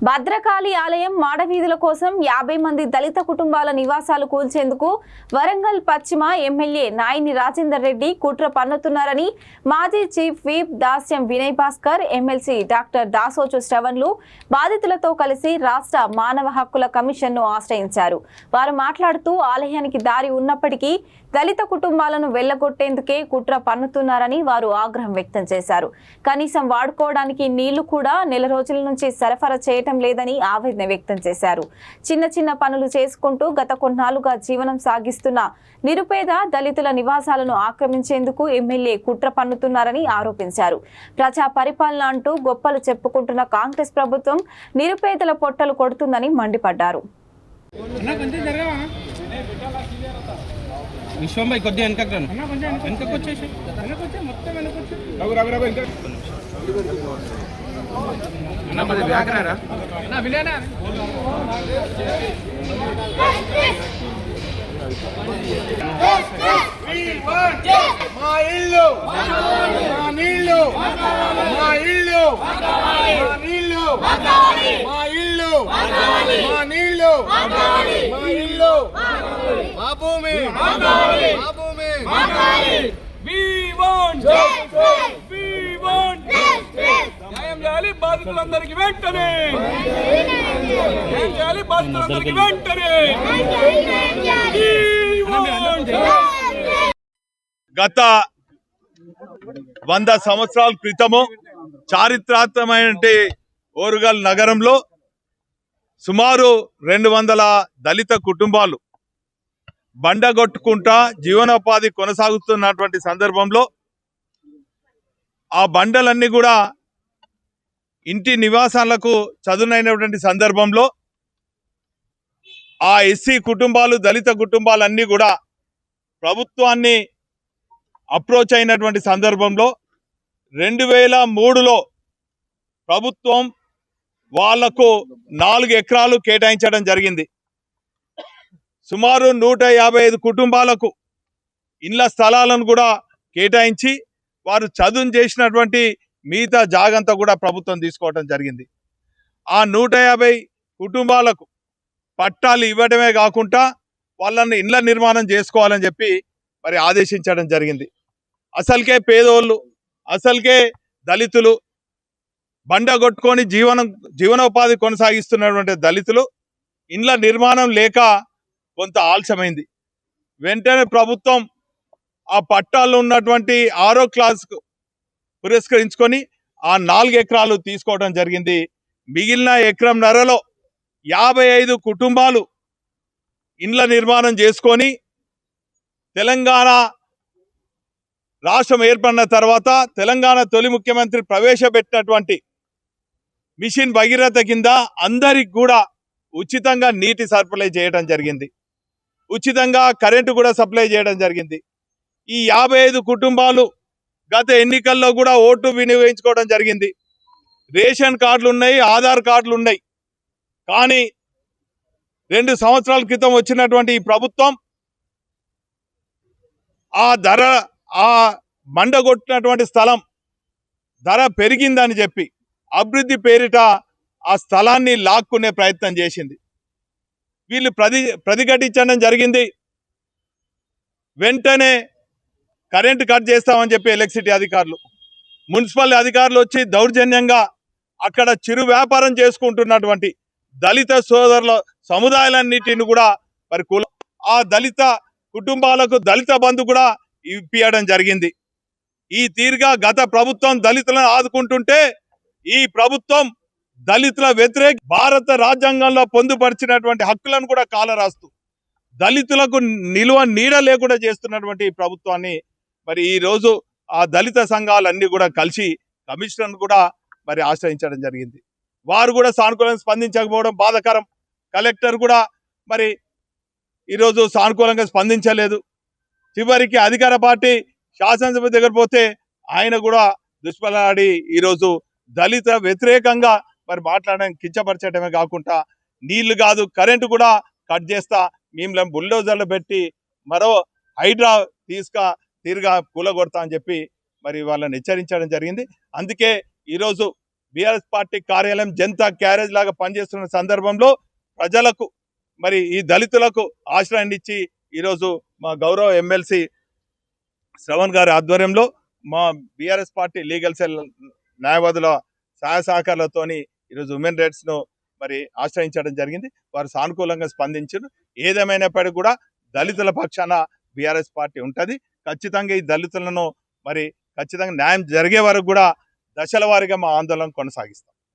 భద్రకాళి ఆలయం మాడవీధుల కోసం 50 మంది దళిత కుటుంబాల నివాసాలు కూల్చేందుకు వరంగల్ పశ్చిమ ఎమ్మెల్యే నాయిని రాజేందర్ రెడ్డి కుట్ర పన్నుతున్నారని మాజీ చీఫ్ విప్ దాస్యం వినయ్ భాస్కర్ ఎమ్మెల్సీ డాక్టర్ దాసోచు శ్రవణ్లు బాధితులతో కలిసి రాష్ట్ర మానవ హక్కుల కమిషన్ను ఆశ్రయించారు. వారు మాట్లాడుతూ ఆలయానికి దారి ఉన్నప్పటికీ దళిత కుటుంబాలను వెళ్లగొట్టేందుకే కుట్ర పన్నుతున్నారని వారు ఆగ్రహం వ్యక్తం చేశారు. కనీసం వాడుకోవడానికి నీళ్లు కూడా నెల రోజుల నుంచి సరఫరా చేయటం లేదని ఆవేదన వ్యక్తం చేశారు. చిన్న చిన్న పనులు చేసుకుంటూ గత కొన్నాళ్లుగా జీవనం సాగిస్తున్న నిరుపేద దళితుల నివాసాలను ఆక్రమించేందుకు ఎమ్మెల్యే కుట్ర పన్నుతున్నారని ఆరోపించారు. ప్రజా పరిపాలన అంటూ గొప్పలు చెప్పుకుంటున్న కాంగ్రెస్ ప్రభుత్వం నిరుపేదల పొట్టలు కొడుతుందని మండిపడ్డారు. విశ్వం భాయ్ కొద్దిగా వెనకకు వచ్చేసి మా ఇల్లు మా నీళ్ళు మా ఇల్లు మా నీళ్ళు మా ఇల్లు మా నీళ్ళు మా ఇల్లు మా భూమి మా భూమి న్యాయం చేయాలి బాధితులందరికీ వెంటనే న్యాయం చేయాలి బాధితులందరికీ వెంటనే. గత 100 సంవత్సరాల క్రితము చారిత్రాత్మకమైన ఓరుగల్ నగరంలో సుమారు 200 దళిత కుటుంబాలు బండగొట్టుకుంటా జీవనోపాధి కొనసాగుతున్నటువంటి సందర్భంలో ఆ బండలన్నీ కూడా ఇంటి నివాసాలకు చదునైనటువంటి సందర్భంలో ఆ ఎస్సీ కుటుంబాలు దళిత కుటుంబాలన్నీ కూడా ప్రభుత్వాన్ని అప్రోచ్ అయినటువంటి సందర్భంలో 2003లో ప్రభుత్వం వాళ్లకు 4 ఎకరాలు కేటాయించడం జరిగింది. సుమారు 155 కుటుంబాలకు ఇళ్ల స్థలాలను కూడా కేటాయించి వారు చదును చేసినటువంటి మిగతా జాగంతా కూడా ప్రభుత్వం తీసుకోవడం జరిగింది. ఆ 150 కుటుంబాలకు పట్టాలు ఇవ్వడమే కాకుండా వాళ్ళని ఇళ్ల నిర్మాణం చేసుకోవాలని చెప్పి మరి ఆదేశించడం జరిగింది. అసలుకే పేదోళ్ళు, అసలుకే దళితులు బండ కొట్టుకొని జీవనోపాధి కొనసాగిస్తున్నటువంటి దళితులు ఇండ్ల నిర్మాణం లేక కొంత ఆలస్యమైంది. వెంటనే ప్రభుత్వం ఆ పట్టాల్లో ఉన్నటువంటి 6వ క్లాస్కు పురస్కరించుకొని ఆ 4 ఎకరాలు తీసుకోవడం జరిగింది. మిగిలిన ఎకరంన్నరలో 55 కుటుంబాలు ఇండ్ల నిర్మాణం చేసుకొని తెలంగాణ రాష్ట్రం ఏర్పడిన తర్వాత తెలంగాణ తొలి ముఖ్యమంత్రి ప్రవేశపెట్టినటువంటి మిషన్ భగీరథ కింద అందరికి కూడా ఉచితంగా నీటి సప్లై చేయడం జరిగింది. ఉచితంగా కరెంటు కూడా సప్లై చేయడం జరిగింది. ఈ 55 కుటుంబాలు గత ఎన్నికల్లో కూడా ఓటు వినియోగించుకోవడం జరిగింది. రేషన్ కార్డులు ఉన్నాయి, ఆధార్ కార్డులు ఉన్నాయి. కానీ 2 సంవత్సరాల క్రితం వచ్చినటువంటి ఈ ప్రభుత్వం ఆ బండగొట్టినటువంటి స్థలం ధర పెరిగిందని చెప్పి అభివృద్ధి పేరిట ఆ స్థలాన్ని లాక్కునే ప్రయత్నం చేసింది. వీళ్ళు ప్రతిఘటించడం జరిగింది. వెంటనే కరెంటు కట్ చేస్తామని చెప్పి ఎలక్ట్రిసిటీ అధికారులు, మున్సిపల్ అధికారులు వచ్చి దౌర్జన్యంగా అక్కడ చిరు వ్యాపారం చేసుకుంటున్నటువంటి దళిత సోదరుల సముదాయాలన్నిటిని కూడా మరి ఆ దళిత కుటుంబాలకు దళిత బంధు కూడా ఇప్పియడం జరిగింది. ఈ తీరుగా గత ప్రభుత్వం దళితులను ఆదుకుంటుంటే ఈ ప్రభుత్వం దళితుల వ్యతిరేక భారత రాజ్యాంగంలో పొందుపరిచినటువంటి హక్కులను కూడా కాలరాస్తూ దళితులకు నిలువ నీడ లేకుండా చేస్తున్నటువంటి ప్రభుత్వాన్ని మరి ఈ రోజు ఆ దళిత సంఘాలన్నీ కూడా కలిసి కమిషనర్ కూడా మరి ఆశ్రయించడం జరిగింది. వారు కూడా సానుకూలంగా స్పందించకపోవడం బాధాకరం. కలెక్టర్ కూడా మరి ఈరోజు సానుకూలంగా స్పందించలేదు. చివరికి అధికార పార్టీ శాసనసభ దగ్గర పోతే ఆయన కూడా దుష్పలాడి ఈరోజు దళిత వ్యతిరేకంగా మరి మాట్లాడడానికి కించపరచడమే కాకుండా నీళ్లు కాదు కరెంటు కూడా కట్ చేస్తా మేము బుల్డోజర్లు పెట్టి మరో హైడ్రా తీరుగా కూలగొడతా అని చెప్పి మరి వాళ్ళని హెచ్చరించడం జరిగింది. అందుకే ఈరోజు బీఆర్ఎస్ పార్టీ కార్యాలయం జనతా క్యారేజ్ లాగా పనిచేస్తున్న సందర్భంలో ప్రజలకు మరి ఈ దళితులకు ఆశ్రయాన్ని ఇచ్చి ఈరోజు మా గౌరవ ఎమ్మెల్సీ శ్రవణ్ గారి ఆధ్వర్యంలో మా బీఆర్ఎస్ పార్టీ లీగల్ సెల్ న్యాయవాదుల సహాయ సహకారాలతోని ఈరోజు ఉమెన్ రైట్స్ను మరి ఆశ్రయించడం జరిగింది. వారు సానుకూలంగా స్పందించారు. ఏదేమైనప్పటికీ కూడా దళితుల పక్షాన బీఆర్ఎస్ పార్టీ ఉంటుంది. ఖచ్చితంగా ఈ దళితులను మరి ఖచ్చితంగా న్యాయం జరిగే వరకు కూడా దశల వారీగా మా ఆందోళన కొనసాగిస్తాం.